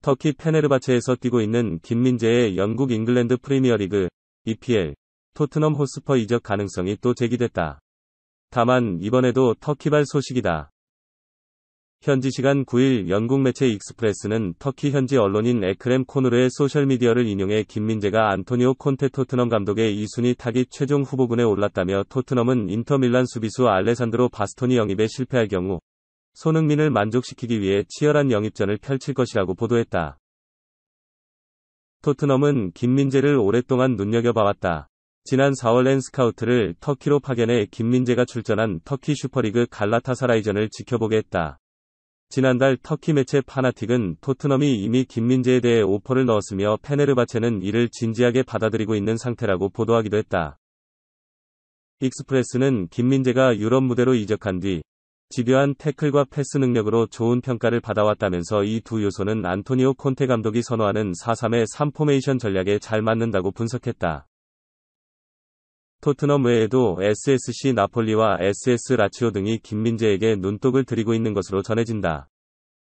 터키 페네르바체에서 뛰고 있는 김민재의 영국 잉글랜드 프리미어리그 EPL 토트넘 호스퍼 이적 가능성이 또 제기됐다. 다만 이번에도 터키발 소식이다. 현지 시간 9일 영국 매체 익스프레스는 터키 현지 언론인 에크렘 코누르의 소셜미디어를 인용해 김민재가 안토니오 콘테 토트넘 감독의 2순위 타깃 최종 후보군에 올랐다며 토트넘은 인터밀란 수비수 알레산드로 바스토니 영입에 실패할 경우 손흥민을 만족시키기 위해 치열한 영입전을 펼칠 것이라고 보도했다. 토트넘은 김민재를 오랫동안 눈여겨봐왔다. 지난 4월 랜스카우트를 터키로 파견해 김민재가 출전한 터키 슈퍼리그 갈라타사라이전을 지켜보게 했다. 지난달 터키 매체 파나틱은 토트넘이 이미 김민재에 대해 오퍼를 넣었으며 페네르바체는 이를 진지하게 받아들이고 있는 상태라고 보도하기도 했다. 익스프레스는 김민재가 유럽 무대로 이적한 뒤 집요한 태클과 패스 능력으로 좋은 평가를 받아왔다면서 이 두 요소는 안토니오 콘테 감독이 선호하는 4-3-3 포메이션 전략에 잘 맞는다고 분석했다. 토트넘 외에도 SSC 나폴리와 SS 라치오 등이 김민재에게 눈독을 들이고 있는 것으로 전해진다.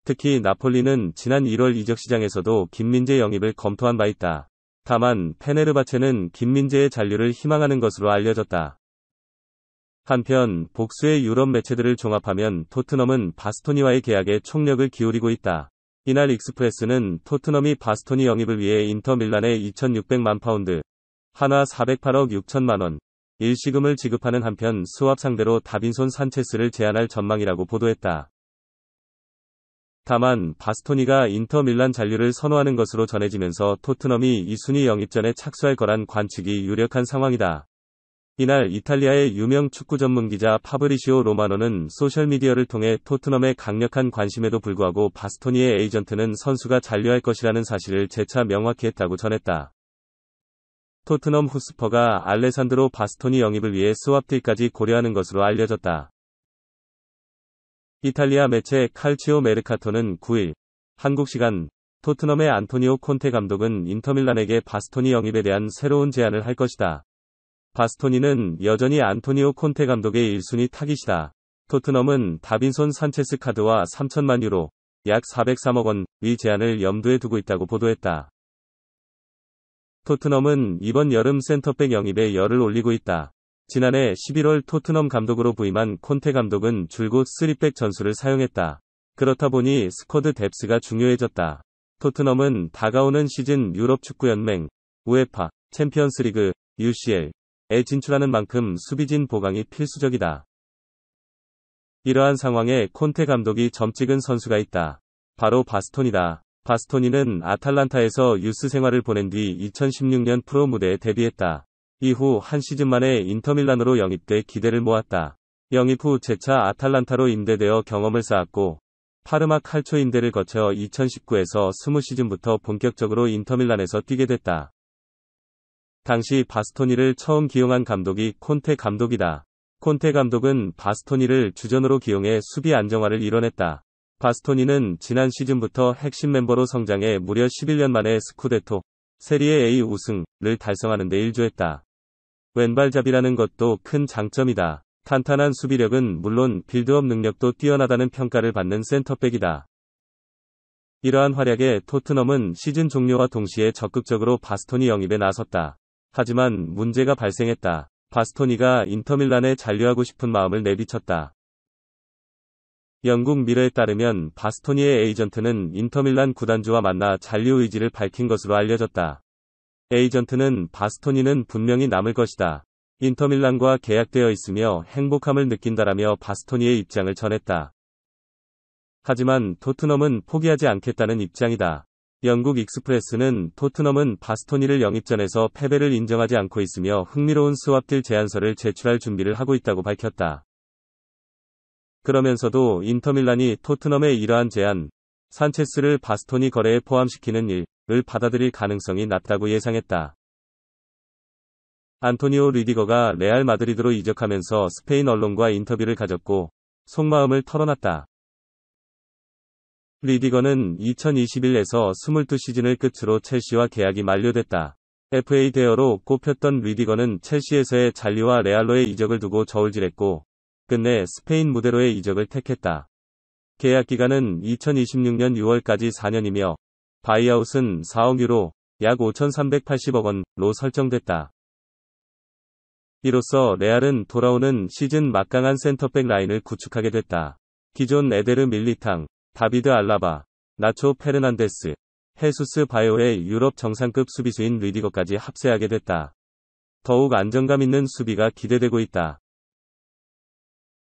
특히 나폴리는 지난 1월 이적 시장에서도 김민재 영입을 검토한 바 있다. 다만 페네르바체는 김민재의 잔류를 희망하는 것으로 알려졌다. 한편 복수의 유럽 매체들을 종합하면 토트넘은 바스토니와의 계약에 총력을 기울이고 있다. 이날 익스프레스는 토트넘이 바스토니 영입을 위해 인터밀란에 2,600만 파운드, 한화 408억 6천만 원, 일시금을 지급하는 한편 스왑 상대로 다빈손 산체스를 제안할 전망이라고 보도했다. 다만 바스토니가 인터밀란 잔류를 선호하는 것으로 전해지면서 토트넘이 2순위 영입전에 착수할 거란 관측이 유력한 상황이다. 이날 이탈리아의 유명 축구 전문 기자 파브리시오 로마노는 소셜미디어를 통해 토트넘의 강력한 관심에도 불구하고 바스토니의 에이전트는 선수가 잔류할 것이라는 사실을 재차 명확히 했다고 전했다. 토트넘 후스퍼가 알레산드로 바스토니 영입을 위해 스왑딜까지 고려하는 것으로 알려졌다. 이탈리아 매체 칼치오 메르카토는 9일 한국 시간 토트넘의 안토니오 콘테 감독은 인터밀란에게 바스토니 영입에 대한 새로운 제안을 할 것이다. 바스토니는 여전히 안토니오 콘테 감독의 1순위 타깃이다. 토트넘은 다빈손 산체스 카드와 3천만 유로, 약 403억 원의 제안을 염두에 두고 있다고 보도했다. 토트넘은 이번 여름 센터백 영입에 열을 올리고 있다. 지난해 11월 토트넘 감독으로 부임한 콘테 감독은 줄곧 3백 전술을 사용했다. 그렇다 보니 스쿼드 뎁스가 중요해졌다. 토트넘은 다가오는 시즌 유럽 축구연맹, 우에파, 챔피언스리그, UCL에 진출하는 만큼 수비진 보강이 필수적이다. 이러한 상황에 콘테 감독이 점 찍은 선수가 있다. 바로 바스토니다. 바스토니는 아탈란타에서 유스 생활을 보낸 뒤 2016년 프로 무대에 데뷔했다. 이후 한 시즌 만에 인터밀란으로 영입돼 기대를 모았다. 영입 후 재차 아탈란타로 임대되어 경험을 쌓았고 파르마 칼초 임대를 거쳐 2019에서 20시즌부터 본격적으로 인터밀란에서 뛰게 됐다. 당시 바스토니를 처음 기용한 감독이 콘테 감독이다. 콘테 감독은 바스토니를 주전으로 기용해 수비 안정화를 이뤄냈다. 바스토니는 지난 시즌부터 핵심 멤버로 성장해 무려 11년 만에 스쿠데토, 세리에 A 우승을 달성하는 데 일조했다. 왼발잡이라는 것도 큰 장점이다. 탄탄한 수비력은 물론 빌드업 능력도 뛰어나다는 평가를 받는 센터백이다. 이러한 활약에 토트넘은 시즌 종료와 동시에 적극적으로 바스토니 영입에 나섰다. 하지만 문제가 발생했다. 바스토니가 인터밀란에 잔류하고 싶은 마음을 내비쳤다. 영국 미러에 따르면 바스토니의 에이전트는 인터밀란 구단주와 만나 잔류 의지를 밝힌 것으로 알려졌다. 에이전트는 바스토니는 분명히 남을 것이다. 인터밀란과 계약되어 있으며 행복함을 느낀다라며 바스토니의 입장을 전했다. 하지만 토트넘은 포기하지 않겠다는 입장이다. 영국 익스프레스는 토트넘은 바스토니를 영입전에서 패배를 인정하지 않고 있으며 흥미로운 스왑딜 제안서를 제출할 준비를 하고 있다고 밝혔다. 그러면서도 인터밀란이 토트넘의 이러한 제안, 산체스를 바스토니 거래에 포함시키는 일을 받아들일 가능성이 낮다고 예상했다. 안토니오 리디거가 레알 마드리드로 이적하면서 스페인 언론과 인터뷰를 가졌고 속마음을 털어놨다. 리디거는 2021에서 22시즌을 끝으로 첼시와 계약이 만료됐다. FA 대여로 꼽혔던 리디거는 첼시에서의 잔류와 레알로의 이적을 두고 저울질했고 끝내 스페인 무대로의 이적을 택했다. 계약 기간은 2026년 6월까지 4년이며 바이아웃은 4억 유로, 약 5,380억 원로 설정됐다. 이로써 레알은 돌아오는 시즌 막강한 센터백 라인을 구축하게 됐다. 기존 에데르 밀리탕, 다비드 알라바, 나초 페르난데스, 헤수스 바요의 유럽 정상급 수비수인 리디거까지 합세하게 됐다. 더욱 안정감 있는 수비가 기대되고 있다.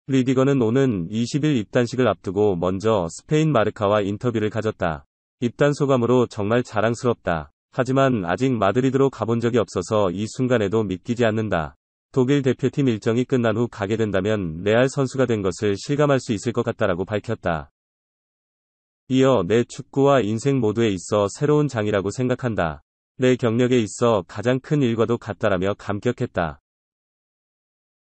리디거는 오는 20일 입단식을 앞두고 먼저 스페인 마르카와 인터뷰를 가졌다. 입단 소감으로 정말 자랑스럽다. 하지만 아직 마드리드로 가본 적이 없어서 이 순간에도 믿기지 않는다. 독일 대표팀 일정이 끝난 후 가게 된다면 레알 선수가 된 것을 실감할 수 있을 것 같다라고 밝혔다. 이어 내 축구와 인생 모두에 있어 새로운 장이라고 생각한다. 내 경력에 있어 가장 큰 일과도 같다라며 감격했다.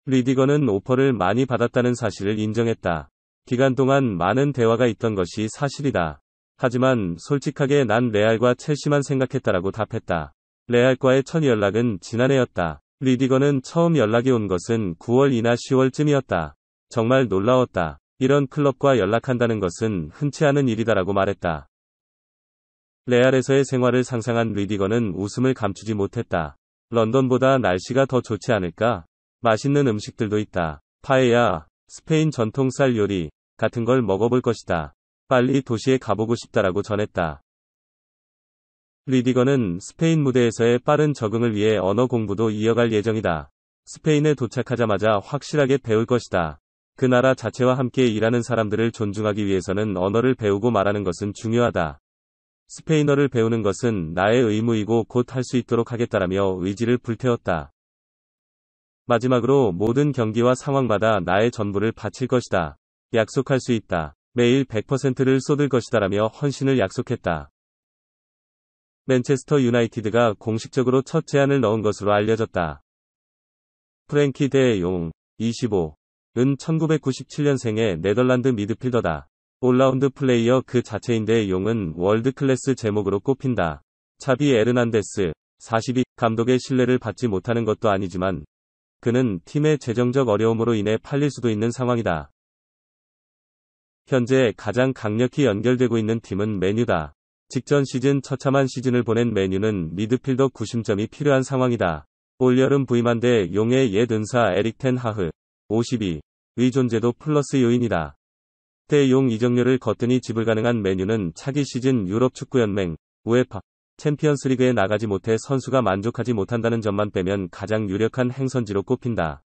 리디거는 오퍼를 많이 받았다는 사실을 인정했다. 기간 동안 많은 대화가 있던 것이 사실이다. 하지만 솔직하게 난 레알과 첼시만 생각했다라고 답했다. 레알과의 첫 연락은 지난해였다. 리디거는 처음 연락이 온 것은 9월이나 10월쯤이었다. 정말 놀라웠다. 이런 클럽과 연락한다는 것은 흔치 않은 일이다라고 말했다. 레알에서의 생활을 상상한 리디거는 웃음을 감추지 못했다. 런던보다 날씨가 더 좋지 않을까? 맛있는 음식들도 있다. 파에야, 스페인 전통 쌀 요리 같은 걸 먹어볼 것이다. 빨리 도시에 가보고 싶다라고 전했다. 리디거는 스페인 무대에서의 빠른 적응을 위해 언어 공부도 이어갈 예정이다. 스페인에 도착하자마자 확실하게 배울 것이다. 그 나라 자체와 함께 일하는 사람들을 존중하기 위해서는 언어를 배우고 말하는 것은 중요하다. 스페인어를 배우는 것은 나의 의무이고 곧 할 수 있도록 하겠다라며 의지를 불태웠다. 마지막으로 모든 경기와 상황마다 나의 전부를 바칠 것이다. 약속할 수 있다. 매일 100%를 쏟을 것이다라며 헌신을 약속했다. 맨체스터 유나이티드가 공식적으로 첫 제안을 넣은 것으로 알려졌다. 프랭키 데 용, 25, 은 1997년생의 네덜란드 미드필더다. 올라운드 플레이어 그 자체인데 용은 월드클래스 제목으로 꼽힌다. 차비 에르난데스, 42, 감독의 신뢰를 받지 못하는 것도 아니지만 그는 팀의 재정적 어려움으로 인해 팔릴 수도 있는 상황이다. 현재 가장 강력히 연결되고 있는 팀은 맨유다. 직전 시즌 처참한 시즌을 보낸 맨유는 미드필더 구심점이 필요한 상황이다. 올여름 부임한 데 용의 옛 은사 에릭 텐 하흐, 52의 존재도 플러스 요인이다. 대 용 이적료를 거뜬히 지불 가능한 맨유는 차기 시즌 유럽 축구연맹, 우에파, 챔피언스리그에 나가지 못해 선수가 만족하지 못한다는 점만 빼면 가장 유력한 행선지로 꼽힌다.